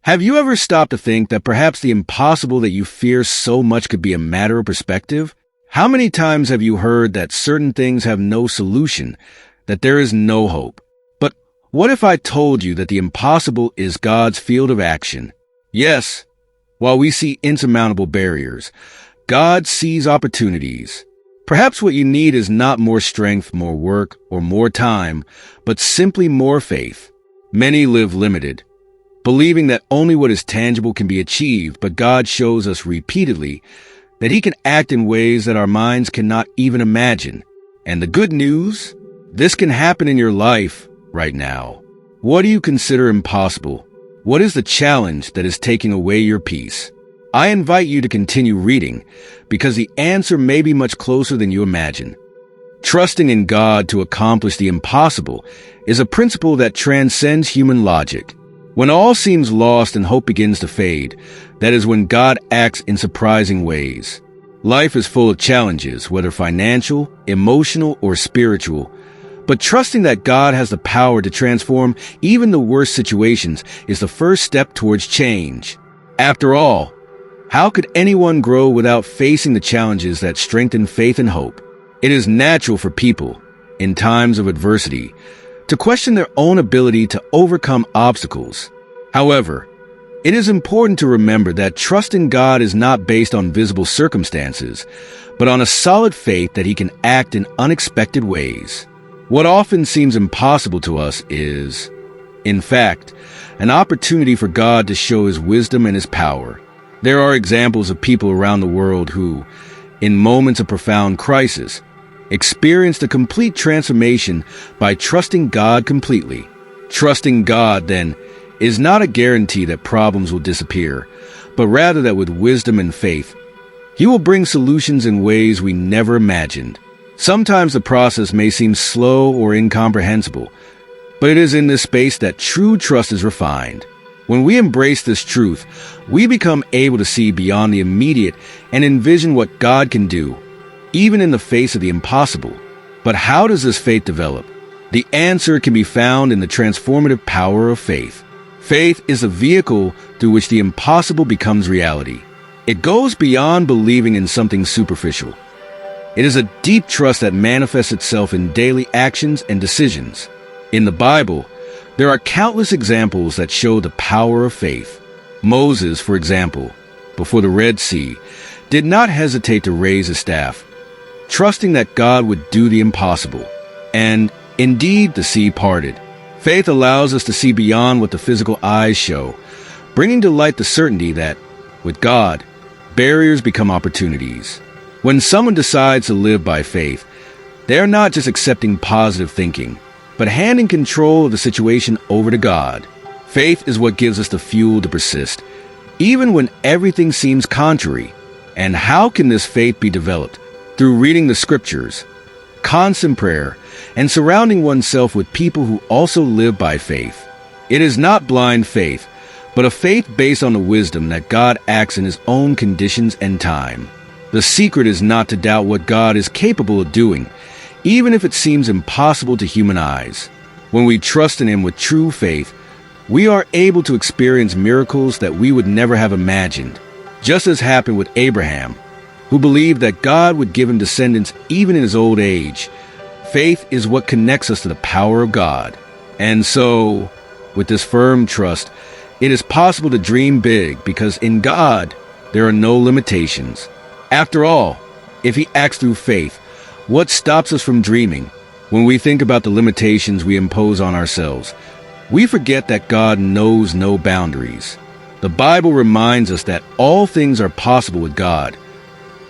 Have you ever stopped to think that perhaps the impossible that you fear so much could be a matter of perspective? How many times have you heard that certain things have no solution, that there is no hope? But what if I told you that the impossible is God's field of action? Yes, while we see insurmountable barriers, God sees opportunities. Perhaps what you need is not more strength, more work, or more time, but simply more faith. Many live limited, believing that only what is tangible can be achieved, but God shows us repeatedly that He can act in ways that our minds cannot even imagine. And the good news? This can happen in your life right now. What do you consider impossible? What is the challenge that is taking away your peace? I invite you to continue reading, because the answer may be much closer than you imagine. Trusting in God to accomplish the impossible is a principle that transcends human logic. When all seems lost and hope begins to fade, that is when God acts in surprising ways. Life is full of challenges, whether financial, emotional, or spiritual. But trusting that God has the power to transform even the worst situations is the first step towards change. After all, how could anyone grow without facing the challenges that strengthen faith and hope? It is natural for people, in times of adversity, to question their own ability to overcome obstacles. However, it is important to remember that trusting God is not based on visible circumstances, but on a solid faith that He can act in unexpected ways. What often seems impossible to us is, in fact, an opportunity for God to show His wisdom and His power. There are examples of people around the world who, in moments of profound crisis, experienced a complete transformation by trusting God completely. Trusting God, then, is not a guarantee that problems will disappear, but rather that with wisdom and faith, He will bring solutions in ways we never imagined. Sometimes the process may seem slow or incomprehensible, but it is in this space that true trust is refined. When we embrace this truth, we become able to see beyond the immediate and envision what God can do, even in the face of the impossible. But how does this faith develop? The answer can be found in the transformative power of faith. Faith is the vehicle through which the impossible becomes reality. It goes beyond believing in something superficial. It is a deep trust that manifests itself in daily actions and decisions. In the Bible, there are countless examples that show the power of faith. Moses, for example, before the Red Sea, did not hesitate to raise his staff, trusting that God would do the impossible. And indeed, the sea parted. Faith allows us to see beyond what the physical eyes show, bringing to light the certainty that, with God, barriers become opportunities. When someone decides to live by faith, they are not just accepting positive thinking, but handing control of the situation over to God. Faith is what gives us the fuel to persist, even when everything seems contrary. And how can this faith be developed? Through reading the scriptures, constant prayer, and surrounding oneself with people who also live by faith. It is not blind faith, but a faith based on the wisdom that God acts in His own conditions and time. The secret is not to doubt what God is capable of doing, even if it seems impossible to human eyes. When we trust in Him with true faith, we are able to experience miracles that we would never have imagined, just as happened with Abraham, who believed that God would give him descendants even in his old age. Faith is what connects us to the power of God. And so, with this firm trust, it is possible to dream big, because in God, there are no limitations. After all, if He acts through faith, what stops us from dreaming? When we think about the limitations we impose on ourselves, we forget that God knows no boundaries. The Bible reminds us that all things are possible with God,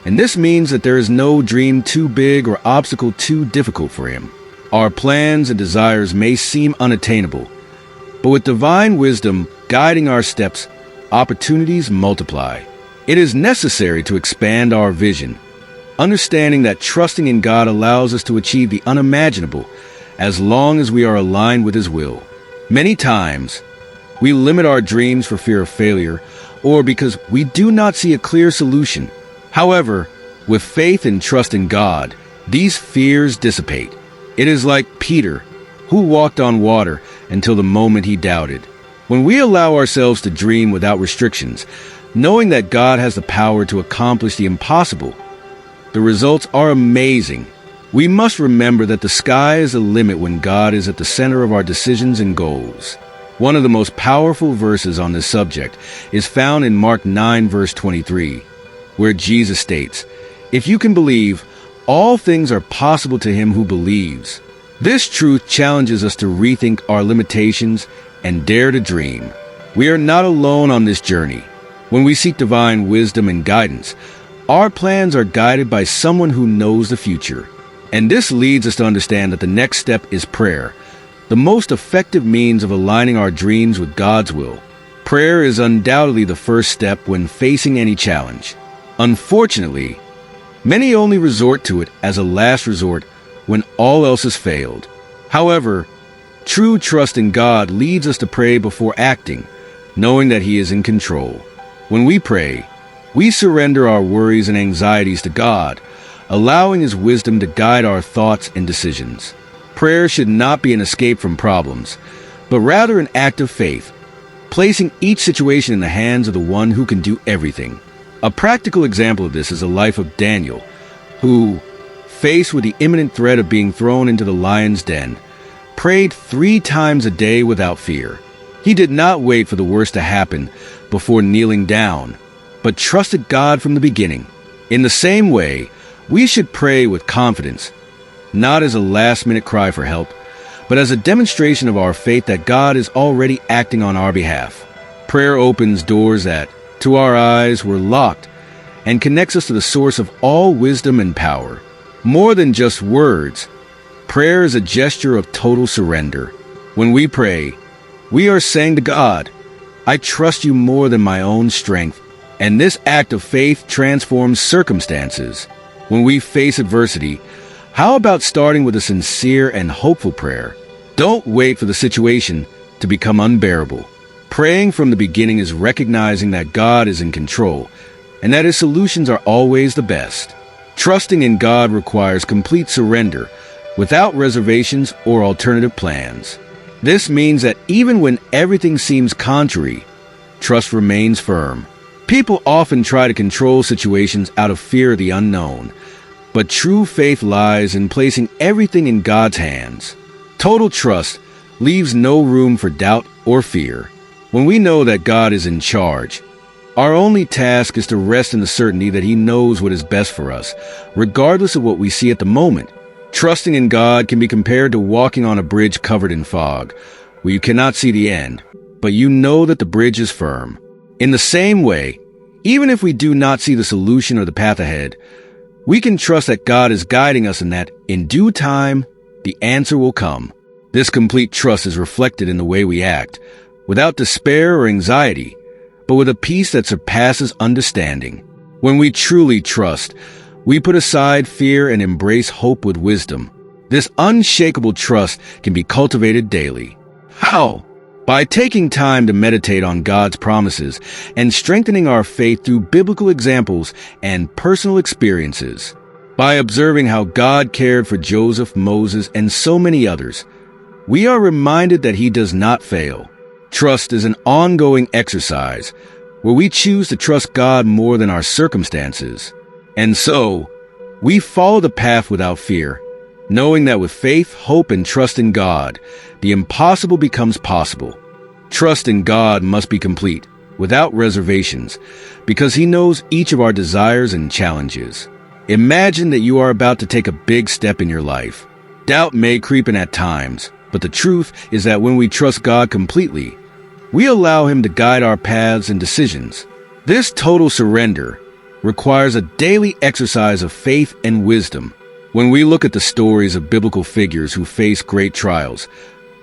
and this means that there is no dream too big or obstacle too difficult for Him. Our plans and desires may seem unattainable, but with divine wisdom guiding our steps, opportunities multiply. It is necessary to expand our vision, understanding that trusting in God allows us to achieve the unimaginable as long as we are aligned with His will. Many times, we limit our dreams for fear of failure or because we do not see a clear solution. However, with faith and trust in God, these fears dissipate. It is like Peter, who walked on water until the moment he doubted. When we allow ourselves to dream without restrictions, knowing that God has the power to accomplish the impossible, the results are amazing. We must remember that the sky is the limit when God is at the center of our decisions and goals. One of the most powerful verses on this subject is found in Mark 9, verse 23, where Jesus states, "If you can believe, all things are possible to him who believes." This truth challenges us to rethink our limitations and dare to dream. We are not alone on this journey. When we seek divine wisdom and guidance, our plans are guided by someone who knows the future. And this leads us to understand that the next step is prayer, the most effective means of aligning our dreams with God's will. Prayer is undoubtedly the first step when facing any challenge. Unfortunately, many only resort to it as a last resort when all else has failed. However, true trust in God leads us to pray before acting, knowing that He is in control. When we pray, we surrender our worries and anxieties to God, allowing His wisdom to guide our thoughts and decisions. Prayer should not be an escape from problems, but rather an act of faith, placing each situation in the hands of the one who can do everything. A practical example of this is the life of Daniel, who, faced with the imminent threat of being thrown into the lion's den, prayed 3 times a day without fear. He did not wait for the worst to happen before kneeling down, but trusted God from the beginning. In the same way, we should pray with confidence, not as a last-minute cry for help, but as a demonstration of our faith that God is already acting on our behalf. Prayer opens doors that, to our eyes, were locked, and connects us to the source of all wisdom and power. More than just words, prayer is a gesture of total surrender. When we pray, we are saying to God, "I trust you more than my own strength," and this act of faith transforms circumstances. When we face adversity, how about starting with a sincere and hopeful prayer? Don't wait for the situation to become unbearable. Praying from the beginning is recognizing that God is in control and that His solutions are always the best. Trusting in God requires complete surrender, without reservations or alternative plans. This means that even when everything seems contrary, trust remains firm. People often try to control situations out of fear of the unknown, but true faith lies in placing everything in God's hands. Total trust leaves no room for doubt or fear. When we know that God is in charge, our only task is to rest in the certainty that He knows what is best for us, regardless of what we see at the moment. Trusting in God can be compared to walking on a bridge covered in fog, where you cannot see the end, but you know that the bridge is firm. In the same way, even if we do not see the solution or the path ahead, we can trust that God is guiding us and that, in due time, the answer will come. This complete trust is reflected in the way we act, without despair or anxiety, but with a peace that surpasses understanding. When we truly trust, we put aside fear and embrace hope with wisdom. This unshakable trust can be cultivated daily. How? By taking time to meditate on God's promises and strengthening our faith through biblical examples and personal experiences. By observing how God cared for Joseph, Moses, and so many others, we are reminded that He does not fail. Trust is an ongoing exercise where we choose to trust God more than our circumstances. And so, we follow the path without fear, knowing that with faith, hope, and trust in God, the impossible becomes possible. Trust in God must be complete, without reservations, because He knows each of our desires and challenges. Imagine that you are about to take a big step in your life. Doubt may creep in at times, but the truth is that when we trust God completely, we allow Him to guide our paths and decisions. This total surrender requires a daily exercise of faith and wisdom. When we look at the stories of biblical figures who faced great trials,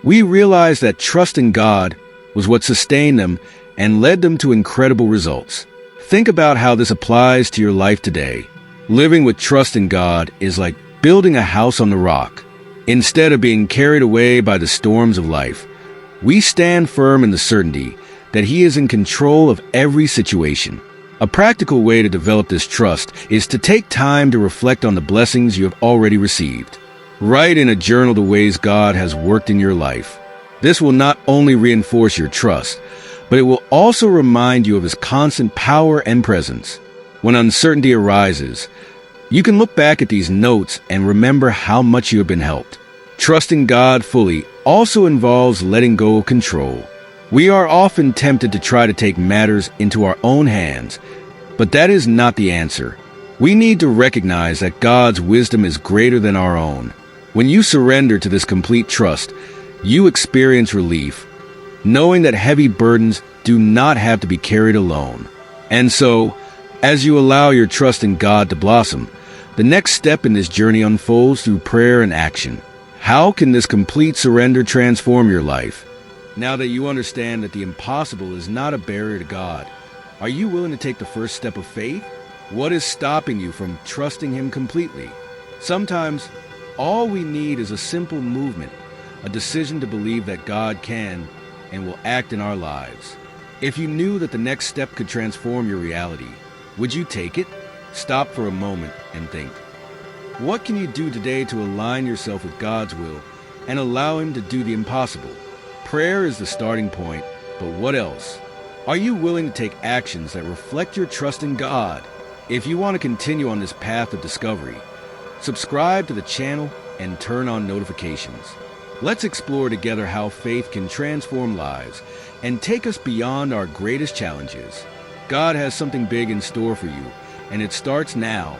we realize that trust in God was what sustained them and led them to incredible results. Think about how this applies to your life today. Living with trust in God is like building a house on the rock. Instead of being carried away by the storms of life, we stand firm in the certainty that He is in control of every situation. A practical way to develop this trust is to take time to reflect on the blessings you have already received. Write in a journal the ways God has worked in your life. This will not only reinforce your trust, but it will also remind you of his constant power and presence. When uncertainty arises, you can look back at these notes and remember how much you have been helped. Trusting God fully also involves letting go of control. We are often tempted to try to take matters into our own hands, but that is not the answer. We need to recognize that God's wisdom is greater than our own. When you surrender to this complete trust, you experience relief, knowing that heavy burdens do not have to be carried alone. And so, as you allow your trust in God to blossom, the next step in this journey unfolds through prayer and action. How can this complete surrender transform your life? Now that you understand that the impossible is not a barrier to God, are you willing to take the first step of faith? What is stopping you from trusting Him completely? Sometimes, all we need is a simple movement, a decision to believe that God can and will act in our lives. If you knew that the next step could transform your reality, would you take it? Stop for a moment and think. What can you do today to align yourself with God's will and allow Him to do the impossible? Prayer is the starting point, but what else? Are you willing to take actions that reflect your trust in God? If you want to continue on this path of discovery, subscribe to the channel and turn on notifications. Let's explore together how faith can transform lives and take us beyond our greatest challenges. God has something big in store for you, and it starts now.